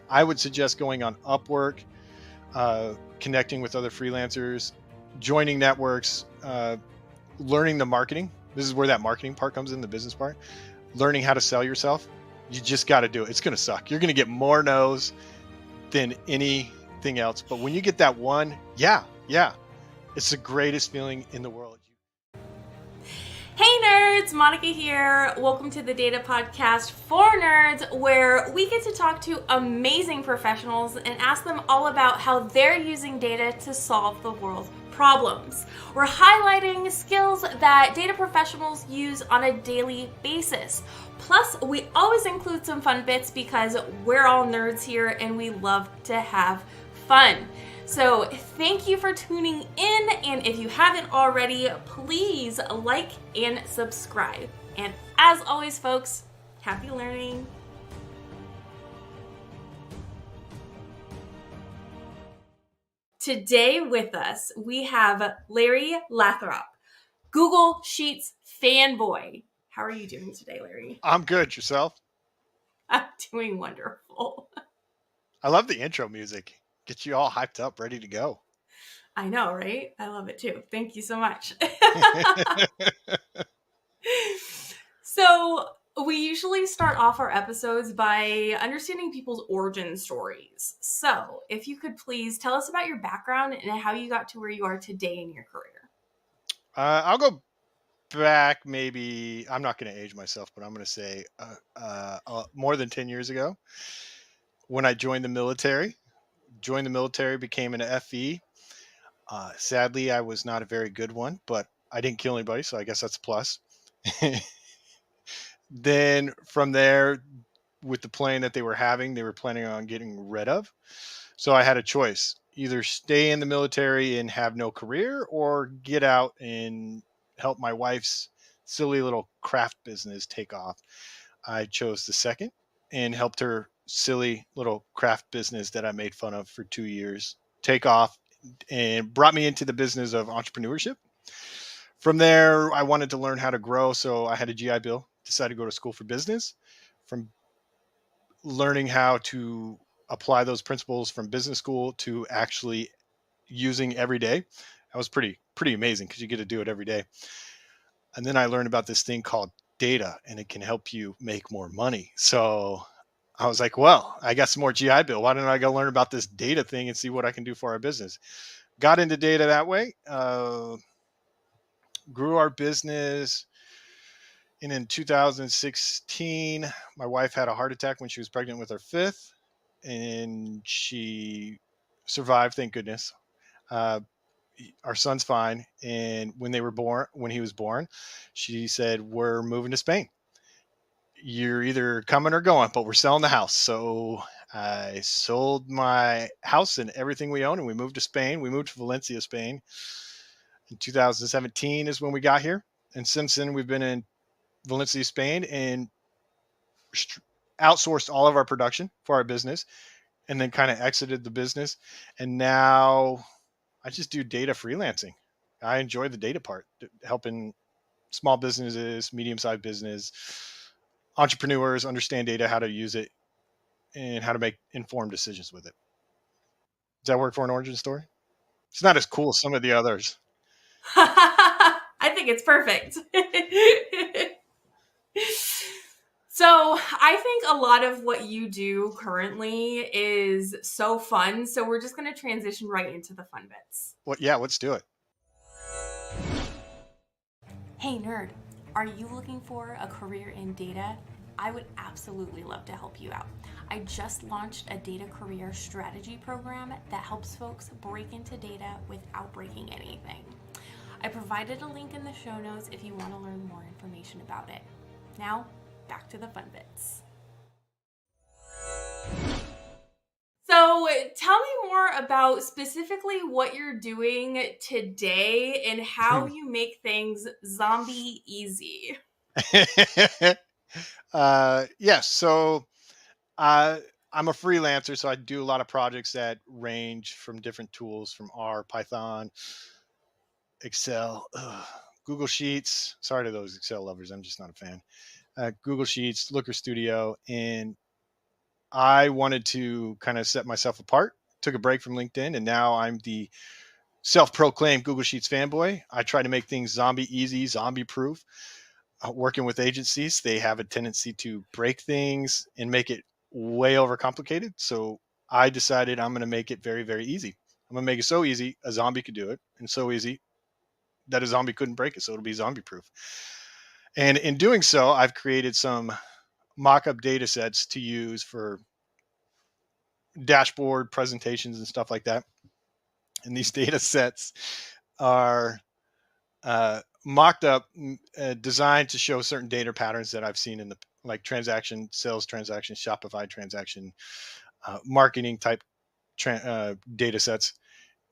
I would suggest going on Upwork, connecting with other freelancers, joining networks, learning the marketing. This is where that marketing part comes in, the business part. Learning how to sell yourself. You just got to do it. It's going to suck. You're going to get more no's than anything else. But when you get that one, yeah, it's the greatest feeling in the world. Hey nerds, Monica here. Welcome to the Data Podcast for Nerds, where we get to talk to amazing professionals and ask them all about how they're using data to solve the world's problems. We're highlighting skills that data professionals use on a daily basis. Plus, we always include some fun bits because we're all nerds here and we love to have fun. So thank you for tuning in, and if you haven't already, please like and subscribe. And as always, folks, happy learning. Today with us, we have Larry Lathrop, Google Sheets fanboy. How are you doing today, Larry? I'm good. Yourself? I'm doing wonderful. I love the intro music. Get you all hyped up, ready to go. I know, right? I love it too. Thank you so much. So we usually start off our episodes by understanding people's origin stories. So if you could please tell us about your background and how you got to where you are today in your career. I'll go back maybe, I'm not going to age myself, but I'm going to say more than 10 years ago when I joined the military. Became an FE. Sadly, I was not a very good one, but I didn't kill anybody, so I guess that's a plus. Then from there, with the plane that they were having, they were planning on getting rid of. So I had a choice: either stay in the military and have no career, or get out and help my wife's silly little craft business take off. I chose the second and helped her silly little craft business that I made fun of for 2 years take off, and brought me into the business of entrepreneurship. From there, I wanted to learn how to grow, so I had a GI Bill, decided to go to school for business. From learning how to apply those principles from business school to actually using every day, that was pretty amazing because you get to do it every day. And then I learned about this thing called data, and it can help you make more money. So I was like, well, I got some more GI Bill. Why don't I go learn about this data thing and see what I can do for our business? Got into data that way, grew our business. And in 2016, my wife had a heart attack when she was pregnant with our fifth, and she survived, thank goodness. Our son's fine. And when he was born, she said, "We're moving to Spain. You're either coming or going, but we're selling the house." So I sold my house and everything we own, and we moved to Spain. We moved to Valencia, Spain. In 2017 is when we got here. And since then, we've been in Valencia, Spain, and outsourced all of our production for our business, and then kind of exited the business. And now I just do data freelancing. I enjoy the data part, helping small businesses, medium-sized business, entrepreneurs understand data, how to use it, and how to make informed decisions with it. Does that work for an origin story? It's not as cool as some of the others. I think it's perfect. So I think a lot of what you do currently is so fun. So we're just going to transition right into the fun bits. Well, yeah, let's do it. Hey nerd, are you looking for a career in data? I would absolutely love to help you out. I just launched a data career strategy program that helps folks break into data without breaking anything. I provided a link in the show notes if you want to learn more information about it. Now, back to the fun bits. So tell me more about specifically what you're doing today and how you make things zombie easy. Yes. So I'm a freelancer, so I do a lot of projects that range from different tools, from R, Python, Excel, Google Sheets. Sorry to those Excel lovers. I'm just not a fan. Google Sheets, Looker Studio, and I wanted to kind of set myself apart, took a break from LinkedIn, and now I'm the self-proclaimed Google Sheets fanboy. I try to make things zombie easy, zombie proof. Working with agencies, they have a tendency to break things and make it way overcomplicated. So I decided I'm going to make it very, very easy. I'm going to make it so easy a zombie could do it, and so easy that a zombie couldn't break it. So it'll be zombie proof. And in doing so, I've created some mock-up data sets to use for dashboard presentations and stuff like that. And these data sets are mocked up, designed to show certain data patterns that I've seen in the like transaction, sales transaction, Shopify transaction, marketing type data sets,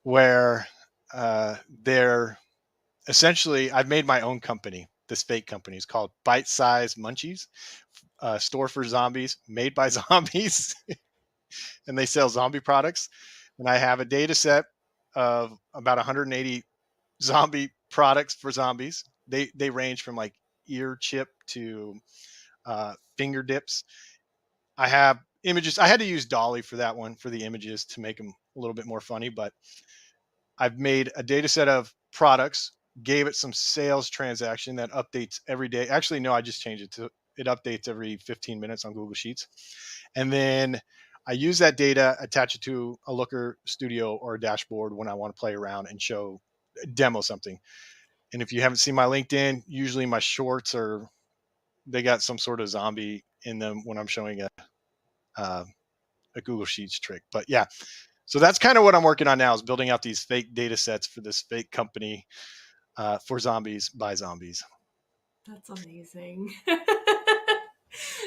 where they're essentially, I've made my own company. This fake company is called Bite Size Munchies, store for zombies, made by zombies, and they sell zombie products. And I have a data set of about 180 zombie products for zombies. They range from like ear chip to finger dips. I have images. I had to use Dolly for that one for the images to make them a little bit more funny, but I've made a data set of products, gave it some sales transaction that updates every day. Actually, no, I just changed it to it updates every 15 minutes on Google Sheets. And then I use that data, attach it to a Looker Studio or a dashboard when I want to play around and show demo something. And if you haven't seen my LinkedIn, usually my shorts are they got some sort of zombie in them when I'm showing uh, a Google Sheets trick. But yeah, so that's kind of what I'm working on now is building out these fake data sets for this fake company for zombies by zombies. That's amazing.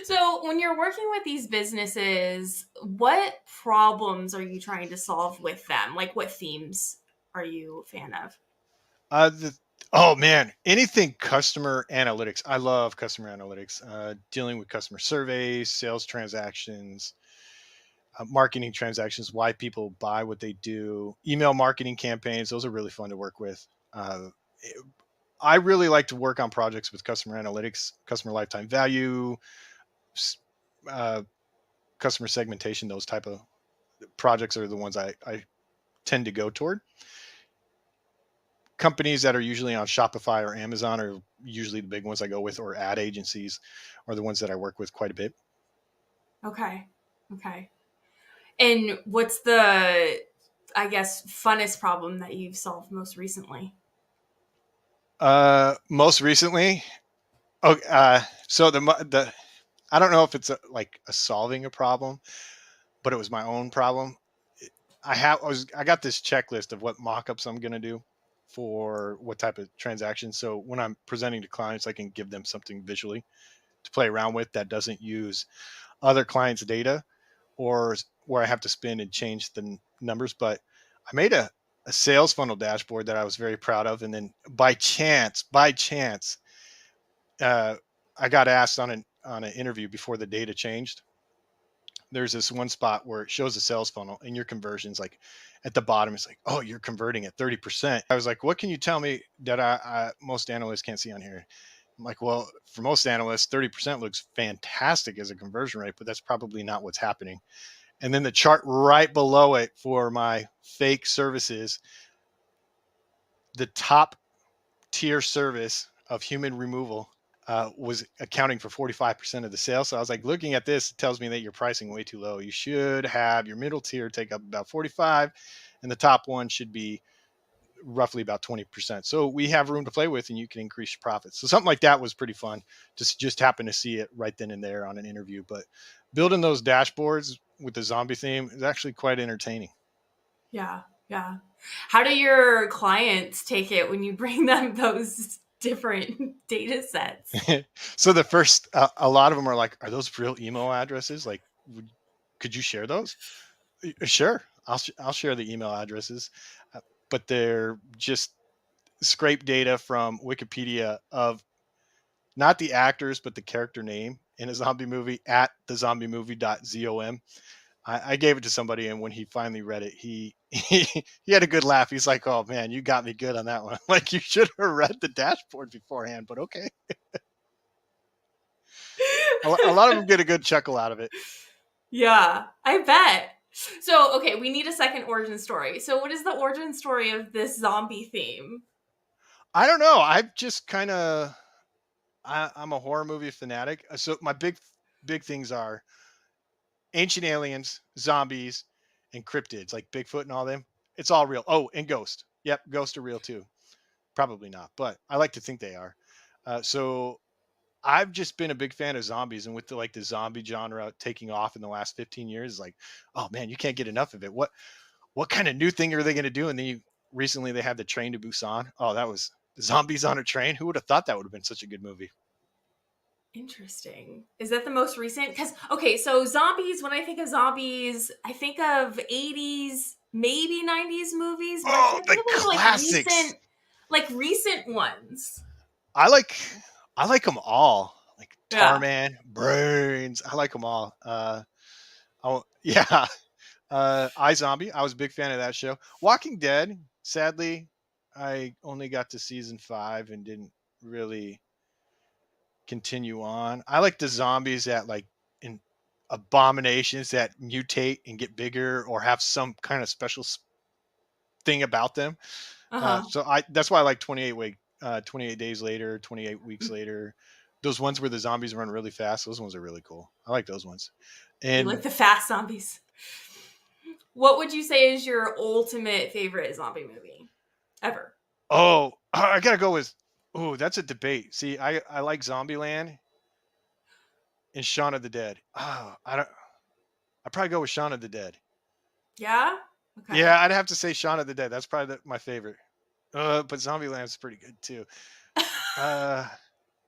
So, when you're working with these businesses, what problems are you trying to solve with them? Like, what themes are you a fan of? The, oh man, anything customer analytics. I love customer analytics. Dealing with customer surveys, sales transactions, marketing transactions, why people buy what they do, email marketing campaigns. Those are really fun to work with. Uh, I really like to work on projects with customer analytics, customer lifetime value, uh, customer segmentation. Those type of projects are the ones I tend to go toward. Companies that are usually on Shopify or Amazon are usually the big ones I go with, or ad agencies are the ones that I work with quite a bit. Okay. Okay. And what's the, I guess, funnest problem that you've solved most recently? Most recently, oh, so the I don't know if it's like a solving a problem, but it was my own problem. I got this checklist of what mockups I'm going to do for what type of transaction. So when I'm presenting to clients, I can give them something visually to play around with that doesn't use other clients' data or where I have to spin and change the numbers. But I made a sales funnel dashboard that I was very proud of. And then by chance, uh, I got asked on an interview before the data changed. There's this one spot where it shows a sales funnel and your conversions like at the bottom. It's like, oh, you're converting at 30%. I was like, what can you tell me that most analysts can't see on here? I'm like, well, for most analysts, 30% looks fantastic as a conversion rate, but that's probably not what's happening. And then the chart right below it for my fake services, the top tier service of human removal was accounting for 45% of the sales. So I was like, looking at this, it tells me that you're pricing way too low. You should have your middle tier take up about 45, and the top one should be roughly about 20%. So we have room to play with, and you can increase your profits. So something like that was pretty fun. Just happen to see it right then and there on an interview. But building those dashboards with the zombie theme is actually quite entertaining. Yeah. Yeah. How do your clients take it when you bring them those different data sets? So the first, a lot of them are like, "Are those real email addresses? Like, could you share those?" Sure, I'll share the email addresses, but they're just scrape data from Wikipedia of not the actors, but the character name in a zombie movie at thezombiemovie.zom. I gave it to somebody, and when he finally read it, he had a good laugh. He's like, "Oh man, you got me good on that one. Like you should have read the dashboard beforehand." But okay, a lot of them get a good chuckle out of it. Yeah, I bet. So, okay, we need a second origin story. So, what is the origin story of this zombie theme? I don't know. I've just kind of I'm a horror movie fanatic. So my big things are ancient aliens, zombies, and cryptids like Bigfoot and all them. It's all real. Oh, and ghost. Yep, ghosts are real too. Probably not, but I like to think they are. So I've just been a big fan of zombies, and with the zombie genre taking off in the last 15 years, like, oh man, you can't get enough of it. What kind of new thing are they going to do? And then recently they had the Train to Busan. Oh, that was zombies on a train. Who would have thought that would have been such a good movie? Interesting. Is that the most recent? Because, okay, so zombies, when I think of zombies, I think of 80s, maybe 90s movies, but I Oh, can't the think of any classics. like recent ones. I like I like them all. Like Yeah. Tarman, Brains. I like them all. Oh yeah. iZombie. I was a big fan of that show. Walking Dead. Sadly, I only got to season 5 and didn't really continue on. I like the zombies that in abominations that mutate and get bigger or have some kind of special thing about them. Uh huh. So I that's why I like 28 days later, 28 weeks later. Those ones where the zombies run really fast. Those ones are really cool. I like those ones. You like And the fast zombies. What would you say is your ultimate favorite zombie movie ever? oh, I gotta go with. Oh, that's a debate. See, I like Zombieland and Shaun of the Dead. Oh, I don't. I probably go with Shaun of the Dead. Yeah? Okay. Yeah, I'd have to say Shaun of the Dead. That's probably my favorite. But Zombieland's pretty good too. Uh,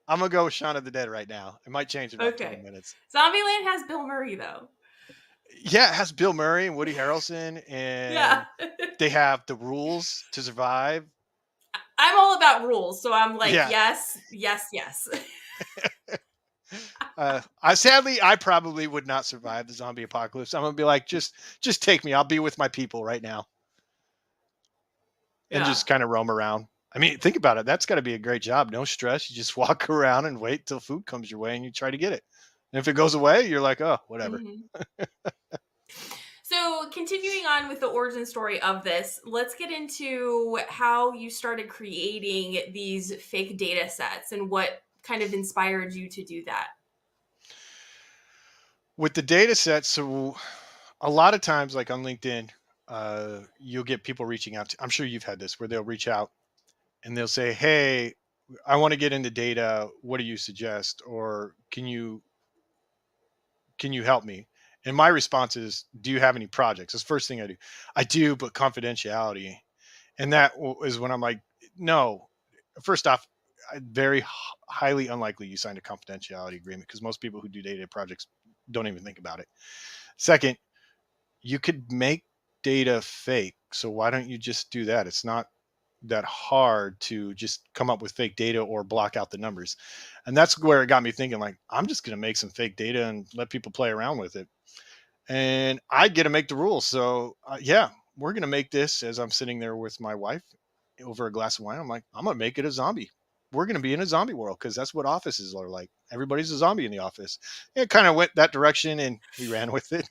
I'm gonna go with Shaun of the Dead right now. It might change in about 20 Okay. minutes. Zombieland has Bill Murray, though. Yeah, it has Bill Murray and Woody Harrelson, Yeah. and they have the rules to survive. I'm all about rules, so I'm like, Yeah. yes, yes, yes. I sadly I probably would not survive the zombie apocalypse. I'm gonna be like, just take me. I'll be with my people right now and Yeah. just kind of roam around. I mean, think about it. That's got to be a great job. No stress. You just walk around and wait till food comes your way and you try to get it. And if it goes away, you're like, oh, whatever. Hmm. So, continuing on with the origin story of this, let's get into how you started creating these fake data sets and what kind of inspired you to do that. With the data set, so a lot of times, like on LinkedIn, you'll get people reaching out to. I'm sure you've had this where they'll reach out and they'll say, "Hey, I want to get into data. What do you suggest? Or can you help me?" And my response is, "Do you have any projects?" That's the first thing I do. I do, but confidentiality. And is when I'm like, "No." First off, very highly unlikely you signed a confidentiality agreement because most people who do data projects don't even think about it. Second, you could make data fake. So why don't you just do that? It's not that hard to just come up with fake data or block out the numbers. And that's where it got me thinking, like, I'm just going to make some fake data and let people play around with it. And I get to make the rules. So, yeah, we're going to make this as I'm sitting there with my wife over a glass of wine. I'm like, I'm going to make it a zombie. We're going to be in a zombie world because that's what offices are like. Everybody's a zombie in the office. It kind of went that direction and we ran with it.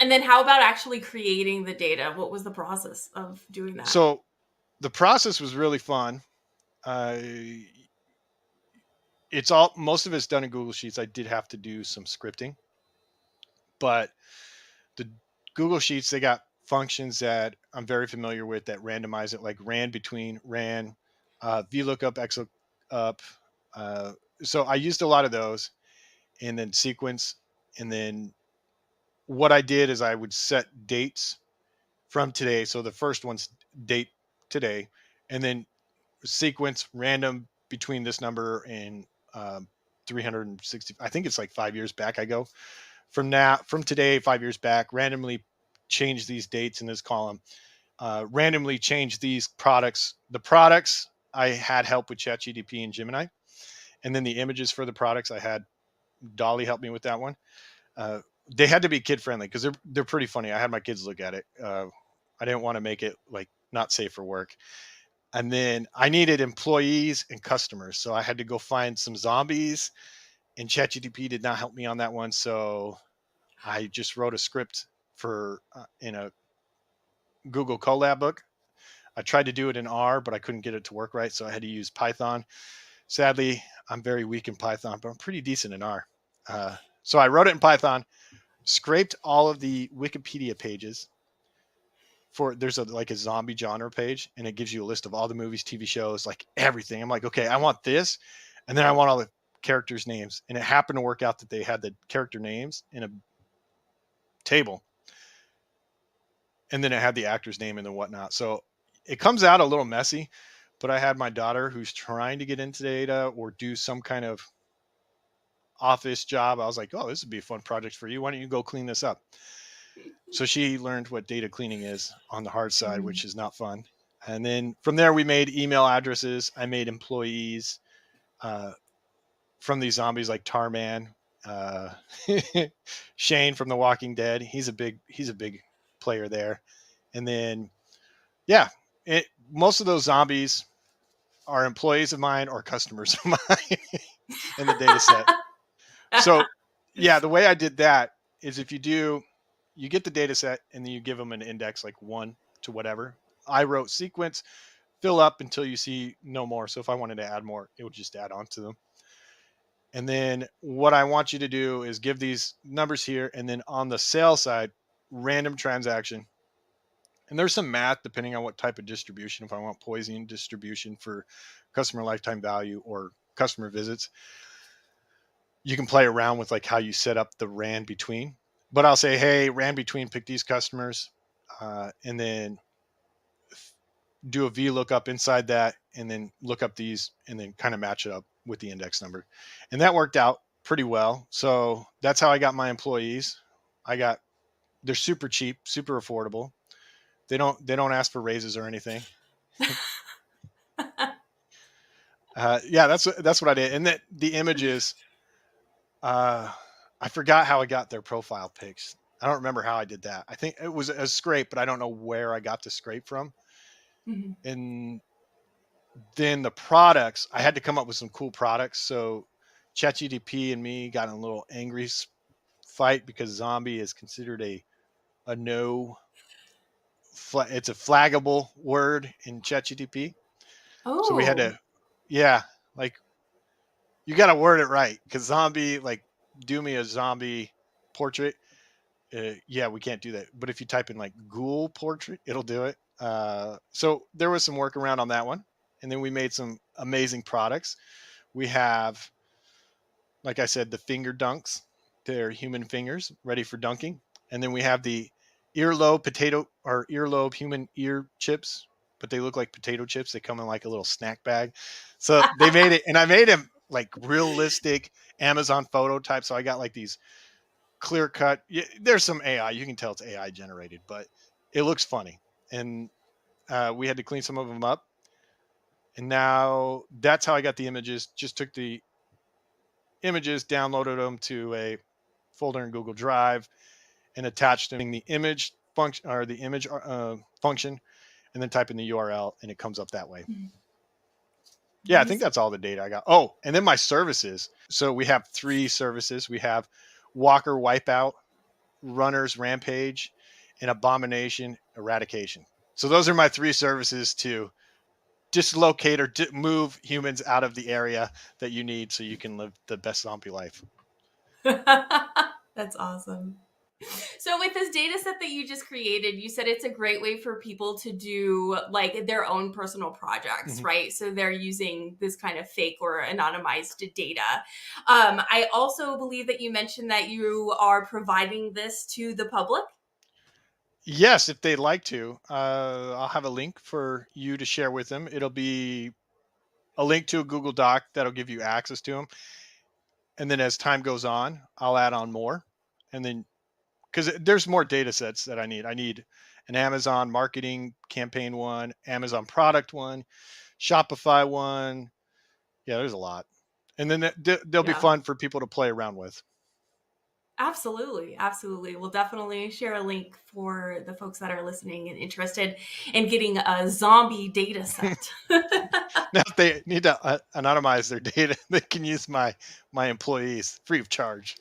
And then, how about actually creating the data? What was the process of doing that? So the process was really fun. Uh, it's all most of it's done in Google Sheets. I did have to do some scripting, but the Google Sheets they got functions that I'm very familiar with that randomize it, like ran between ran, VLOOKUP, XLOOKUP. Uh, so I used a lot of those, and then sequence, and then what I did is I would set dates from today. So the first one's date today, and then sequence random between this number and 360. I think it's like 5 years back. I go from today, 5 years back, randomly change these dates in this column, randomly change these products. The products I had help with ChatGPT and Gemini, and then the images for the products I had Dolly help me with that one. Uh, they had to be kid friendly because they're pretty funny. I had my kids look at it. I didn't want to make it like not safe for work. And then I needed employees and customers, so I had to go find some zombies. And ChatGPT did not help me on that one. So I just wrote a script for in a Google Colab book. I tried to do it in R, but I couldn't get it to work right, so I had to use Python. Sadly, I'm very weak in Python, but I'm pretty decent in R. So I wrote it in Python, scraped all of the Wikipedia pages for there's a like a zombie genre page, and it gives you a list of all the movies, TV shows, like everything. I'm like, okay, I want this, and then I want all the characters' names, and it happened to work out that they had the character names in a table, and then it had the actor's name and then whatnot. So it comes out a little messy, but I had my daughter who's trying to get into data or do some kind of office job. I was like, oh, this would be a fun project for you. Why don't you go clean this up? So she learned what data cleaning is on the hard side, which is not fun. And then from there, we made email addresses. I made employees uh, from these zombies like Tarman, uh, Shane from The Walking Dead. He's a big player there. And then yeah, most of those zombies are employees of mine or customers of mine in the data set. So yeah, the way I did that is you get the data set and then you give them an index like 1 to whatever. I wrote sequence, fill up until you see no more. So if I wanted to add more, it would just add on to them. And then what I want you to do is give these numbers here. And then on the sales side, random transaction. And there's some math depending on what type of distribution. If I want Poisson distribution for customer lifetime value or customer visits, you can play around with like how you set up the RAND between. But I'll say, hey, RAND between, pick these customers, and then do a VLOOKUP inside that, and then look up these, and then kind of match it up with the index number. And that worked out pretty well. So that's how I got my employees. They're super cheap, super affordable. They don't ask for raises or anything. Yeah, that's what I did. And that the images, I forgot how I got their profile pics. I don't remember how I did that. I think it was a scrape, but I don't know where I got the scrape from. Mhm. And then the products, I had to come up with some cool products. So ChatGPT and me got in a little angry fight because zombie is considered a no, it's a flaggable word in ChatGPT. So we had Oh. to, yeah, like you got to word it right because zombie, like, do me a zombie portrait. Yeah, we can't do that. But if you type in like ghoul portrait, it'll do it. So there was some work around on that one. And then we made some amazing products. We have, like I said, the finger dunks. They're human fingers ready for dunking. And then we have the earlobe human ear chips, but they look like potato chips. They come in like a little snack bag. So they made it, and I made them like realistic Amazon photo type. So I got like these clear cut. There's some AI. You can tell it's AI generated, but it looks funny. And we had to clean some of them up. And now that's how I got the images. Just took the images, downloaded them to a folder in Google Drive, and attached them the image function or the image function, and then type in the URL, and it comes up that way. Yeah, I think Nice. that's all the data I got. Oh, and then my services. So we have 3 services. We have Walker Wipeout, Runners Rampage, and Abomination Eradication. So those are my 3 services to dislocate or move humans out of the area that you need so you can live the best zombie life. That's awesome. So with this data set that you just created, you said it's a great way for people to do like their own personal projects, Mm-hmm. right? So they're using this kind of fake or anonymized data. I also believe that you mentioned that you are providing this to the public. Yes, if they'd like to, I'll have a link for you to share with them. It'll be a link to a Google Doc that'll give you access to them. And then as time goes on, I'll add on more. And then because there's more data sets that I need. I need an Amazon marketing campaign one, Amazon product one, Shopify one. Yeah, there's a lot. And then they'll be Yeah. fun for people to play around with. Absolutely. Absolutely. We'll definitely share a link for the folks that are listening and interested in getting a zombie data set. Now, if they need to anonymize their data, they can use my employees free of charge.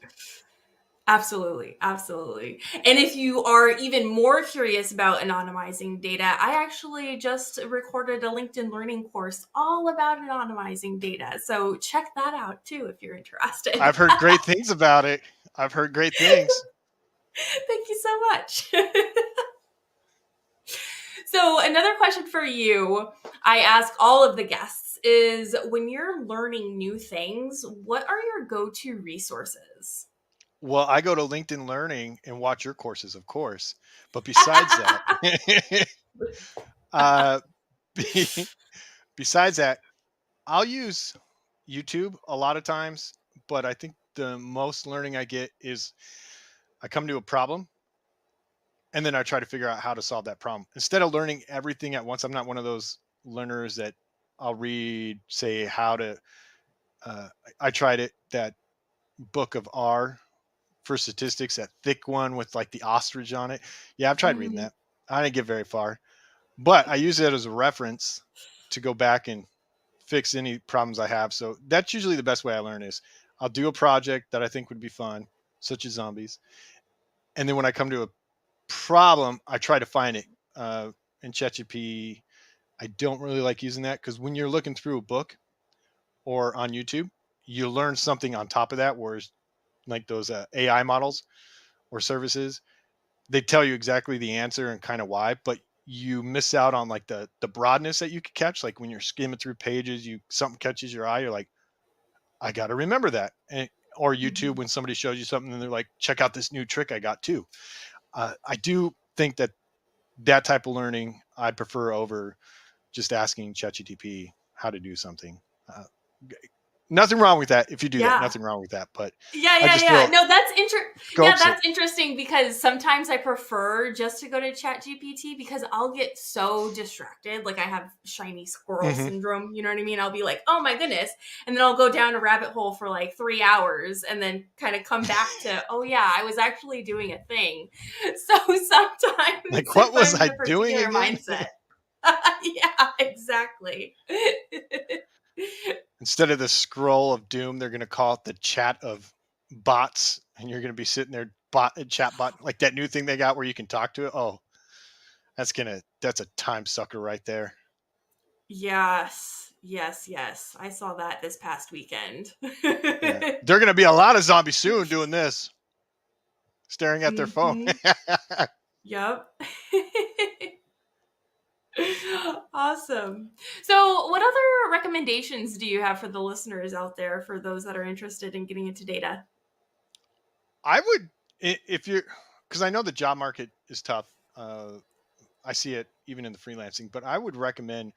Absolutely, absolutely. And if you are even more curious about anonymizing data, I actually just recorded a LinkedIn Learning course all about anonymizing data. So check that out too if you're interested. I've heard great things about it. I've heard great things. Thank you so much. So, another question for you I ask all of the guests is when you're learning new things, what are your go to resources? Well, I go to LinkedIn Learning and watch your courses, of course. But besides that, uh, besides that, I'll use YouTube a lot of times. But I think the most learning I get is I come to a problem and then I try to figure out how to solve that problem instead of learning everything at once. I'm not one of those learners that I'll read, say, how to. I tried it, that book of R for statistics, that thick one with like the ostrich on it. Yeah, I've tried reading Mhm. that. I didn't get very far, but I use it as a reference to go back and fix any problems I have. So that's usually the best way I learn is I'll do a project that I think would be fun, such as zombies. And then when I come to a problem, I try to find it in ChatGPT. I don't really like using that because when you're looking through a book or on YouTube, you learn something on top of that. Whereas like those AI models or services, they tell you exactly the answer and kind of why, but you miss out on like the broadness that you could catch. Like when you're skimming through pages, you something catches your eye, you're like, I got to remember that. And, or YouTube, Mhm. when somebody shows you something and they're like, check out this new trick I got too. I do think that that type of learning I prefer over just asking ChatGPT how to do something. Uh, Nothing wrong with that. If you do that, Yeah. nothing wrong with that. But Yeah, I yeah, just yeah. feel No, yeah, scopes it. that's interesting because sometimes I prefer just to go to ChatGPT because I'll get so distracted. Like I have shiny squirrel Hmm. syndrome, you know what I mean? I'll be like, "Oh my goodness." And then I'll go down a rabbit hole for like 3 hours and then kind of come back to, "Oh yeah, I was actually doing a thing." So sometimes Like, if what was I'm in I a doing particular again? mindset. Yeah, exactly. Instead of the scroll of doom, they're going to call it the chat of bots, and you're going to be sitting there, chat bot, like that new thing they got where you can talk to it. Oh, that's a time sucker right there. Yes, yes, yes. I saw that this past weekend. Yeah, they're going to be a lot of zombies soon doing this, staring at their phone. Hmm. Yep. Awesome. So, what other recommendations do you have for the listeners out there for those that are interested in getting into data? I would, if you're, because I know the job market is tough. I see it even in the freelancing, but I would recommend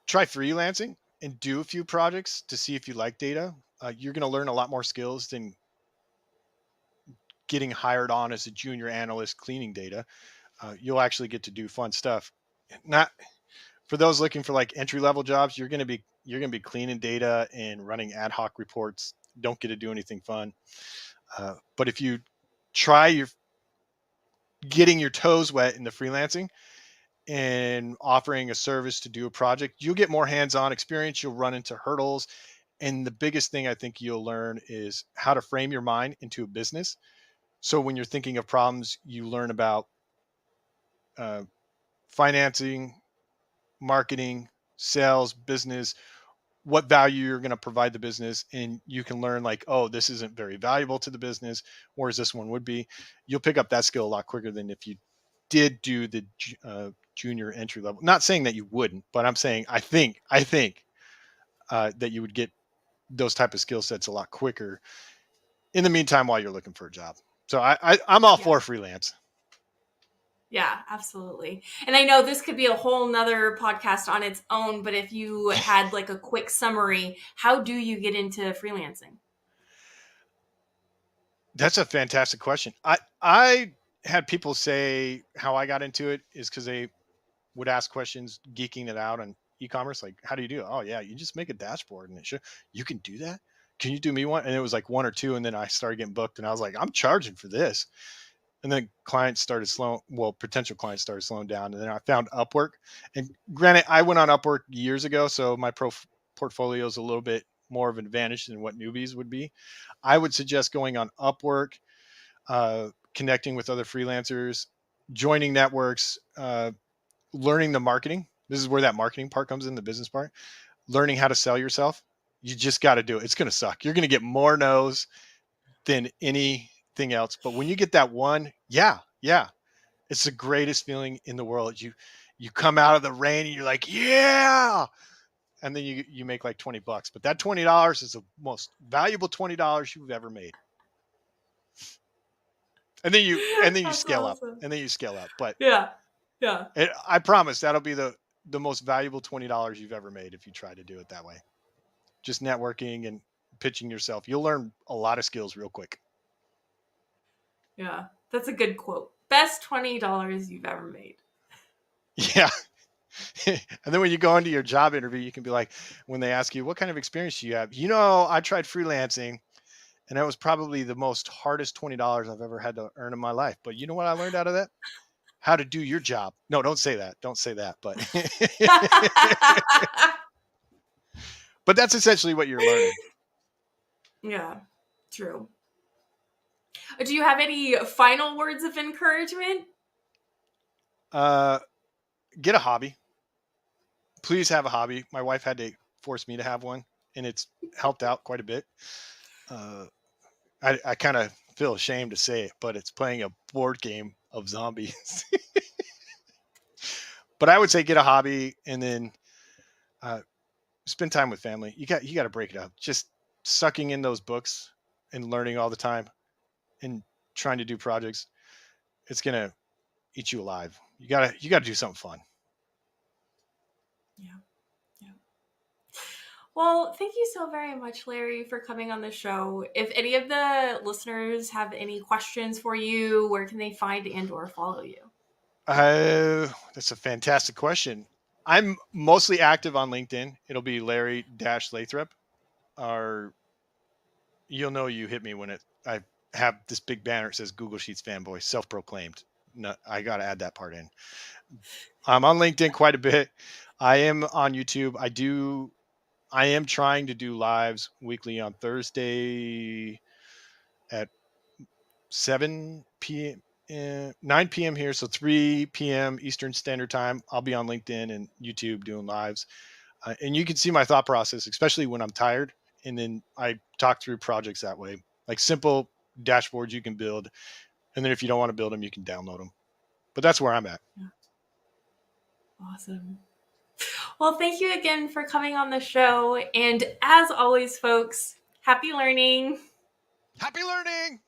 try freelancing and do a few projects to see if you like data. You're going to learn a lot more skills than getting hired on as a junior analyst cleaning data. You'll actually get to do fun stuff. Not for those looking for like entry level jobs. You're going to be cleaning data and running ad hoc reports. Don't get to do anything fun. But if you try your getting your toes wet in the freelancing and offering a service to do a project, you'll get more hands-on experience. You'll run into hurdles, and the biggest thing I think you'll learn is how to frame your mind into a business. So when you're thinking of problems, you learn about uh, financing, marketing, sales, business, what value you're going to provide the business. And you can learn like, oh, this isn't very valuable to the business, whereas this one would be. You'll pick up that skill a lot quicker than if you did do the junior entry level. Not saying that you wouldn't, but I'm saying I think that you would get those type of skill sets a lot quicker in the meantime while you're looking for a job. So I'm all Yeah. for freelance. Yeah, absolutely. And I know this could be a whole nother podcast on its own, but if you had like a quick summary, how do you get into freelancing? That's a fantastic question. I had people say how I got into it is because they would ask questions, geeking it out on e-commerce. Like, how do you do it? Oh yeah, you just make a dashboard and it should. You can do that. Can you do me one? And it was like one or two, and then I started getting booked, and I was like, I'm charging for this. And then clients started slowing. Well, potential clients started slowing down, and then I found Upwork. And granted, I went on Upwork years ago, so my portfolio is a little bit more of an advantage than what newbies would be. I would suggest going on Upwork, connecting with other freelancers, joining networks, learning the marketing. This is where that marketing part comes in, the business part. Learning how to sell yourself. You just got to do it. It's going to suck. You're going to get more no's than anything else. But when you get that one, yeah, it's the greatest feeling in the world. You come out of the rain and you're like, yeah, and then you make like $20. But that $20 is the most valuable $20 you've ever made. And then you That's scale up, awesome. and then you scale up. But Yeah. I promise that'll be the most valuable $20 you've ever made if you try to do it that way. Just networking and pitching yourself. You'll learn a lot of skills real quick. Yeah. That's a good quote. Best $20 you've ever made. Yeah. And then when you go into your job interview, you can be like, when they ask you, what kind of experience do you have? I tried freelancing, and that was probably the most hardest $20 I've ever had to earn in my life. But you know what I learned out of that? How to do your job. No, don't say that. Don't say that. But but that's essentially what you're learning. Yeah, true. Do you have any final words of encouragement? Get a hobby. Please have a hobby. My wife had to force me to have one, and it's helped out quite a bit. I kind of feel ashamed to say it, but it's playing a board game of zombies. But I would say get a hobby, and then spend time with family. You got to break it up. Just sucking in those books and learning all the time and trying to do projects, it's gonna eat you alive. You gotta do something fun. Yeah. Well, thank you so very much, Larry, for coming on the show. If any of the listeners have any questions for you, where can they find and or follow you? That's a fantastic question. I'm mostly active on LinkedIn. It'll be Larry Lathrop. Or you'll know you hit me when I have this big banner. It says Google Sheets fanboy, self-proclaimed. No, I got to add that part in. I'm on LinkedIn quite a bit. I am on YouTube. I am trying to do lives weekly on Thursday at 7 p.m. 9 p.m. here, so 3 p.m. Eastern Standard Time. I'll be on LinkedIn and YouTube doing lives, and you can see my thought process, especially when I'm tired. And then I talk through projects that way, like simple dashboards you can build, and then if you don't want to build them, you can download them. But that's where I'm at. Awesome. Well, thank you again for coming on the show. And as always, folks, happy learning. Happy learning.